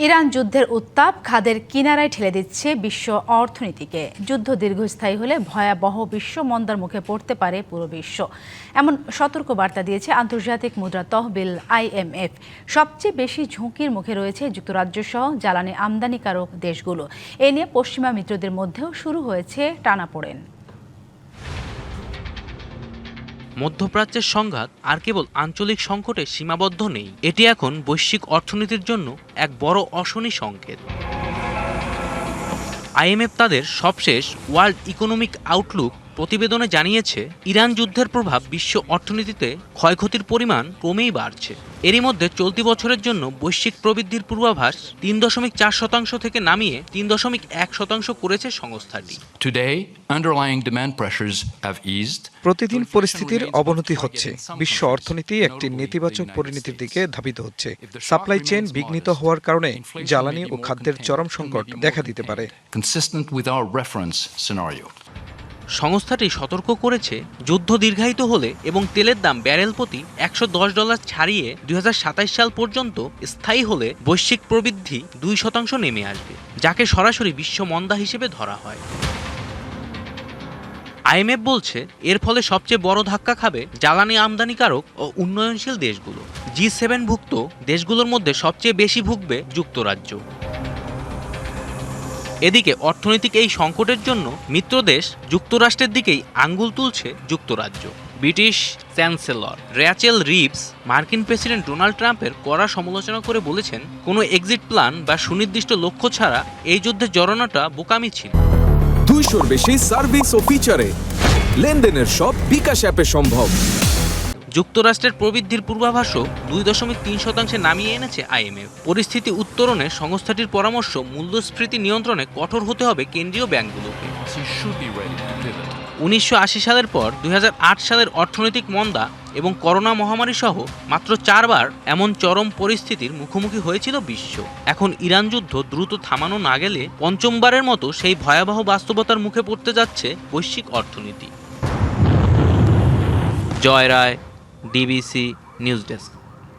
Iran যুদ্ধের উত্তাপ খাদের কিনারায় ঠেলে দিচ্ছে বিশ্ব অর্থনীতিকে। যুদ্ধ দীর্ঘস্থায়ী হলে ভয়াবহ বিশ্ব মন্দার মুখে পড়তে পারে পুরো বিশ্ব, এমন সতর্ক বার্তা দিয়েছে আন্তর্জাতিক মুদ্রা তহবিল IMF। সবচেয়ে বেশি ঝুঁকির মুখে রয়েছে যুক্তরাজ্য সহ জ্বালানি আমদানিকারক দেশগুলো। এ নিয়ে পশ্চিমা মিত্রদের মধ্যেও শুরু হয়েছে টানাপোড়েন। মধ্যপ্রাচ্যের সংঘাত আর কেবল আঞ্চলিক সংকটে সীমাবদ্ধ নেই, এটি এখন বৈশ্বিক অর্থনীতির জন্য এক বড় অশনি সংকেত। IMF তাদের সবশেষ ওয়ার্ল্ড ইকোনমিক আউটলুক প্রতিবেদনে জানিয়েছে, ইরান যুদ্ধের প্রভাব বিশ্ব অর্থনীতিতে ক্ষয়ক্ষতির পরিমাণ ক্রমেই বাড়ছে। এরই মধ্যে চলতি বছরের জন্য বৈশ্বিক প্রবৃদ্ধির পূর্বাভাস ৩.৪% থেকে নামিয়ে ৩.১% করেছে সংস্থাটি। প্রতিদিন পরিস্থিতির অবনতি হচ্ছে। বিশ্ব অর্থনীতি একটি নেতিবাচক পরিণতির দিকে ধাবিত হচ্ছে। সাপ্লাই চেইন বিঘ্নিত হওয়ার কারণে জ্বালানি ও খাদ্যের চরম সংকট দেখা দিতে পারে। সংস্থাটি সতর্ক করেছে, যুদ্ধ দীর্ঘায়িত হলে এবং তেলের দাম ব্যারেল প্রতি $110 ছাড়িয়ে 2027 সাল পর্যন্ত স্থায়ী হলে বৈশ্বিক প্রবৃদ্ধি 2% নেমে আসবে, যাকে সরাসরি বিশ্ব মন্দা হিসেবে ধরা হয়। IMF বলছে, এর ফলে সবচেয়ে বড় ধাক্কা খাবে জ্বালানি আমদানিকারক ও উন্নয়নশীল দেশগুলো। G7ভুক্ত দেশগুলোর মধ্যে সবচেয়ে বেশি ভুগবে যুক্তরাজ্য। এদিকে অর্থনৈতিক এই সংকটের জন্য মিত্রদেশ যুক্তরাষ্ট্রের দিকেই আঙ্গুল তুলছে যুক্তরাজ্য। ব্রিটিশ চ্যান্সেলর র্যাচেল রিভস মার্কিন প্রেসিডেন্ট ডোনাল্ড ট্রাম্পের কড়া সমালোচনা করে বলেছেন, কোনো এক্সিট প্ল্যান বা সুনির্দিষ্ট লক্ষ্য ছাড়া এই যুদ্ধে জড়ানোটা বোকামি ছিল। 200-র বেশি সার্ভিস ও ফিচারে লেনদেনের সব বিকাশ অ্যাপে সম্ভব। যুক্তরাষ্ট্রের প্রবৃদ্ধির পূর্বাভাসও 2.3% নামিয়ে এনেছে IMF। পরিস্থিতি উত্তরণে সংস্থাটির পরামর্শ, মূল্যস্ফীতি নিয়ন্ত্রণে কঠোর হতে হবে কেন্দ্রীয় ব্যাংকগুলোকে। 1980 সালের পর 2008 সালের অর্থনৈতিক মন্দা এবং করোনা মহামারী সহ মাত্র 4 বার এমন চরম পরিস্থিতির মুখোমুখি হয়েছিল বিশ্ব। এখন ইরান যুদ্ধ দ্রুত থামানো না গেলে পঞ্চমবারের মতো সেই ভয়াবহ বাস্তবতার মুখে পড়তে যাচ্ছে বৈশ্বিক অর্থনীতি। জয় রায়, DBC নিউজ ডেস্ক।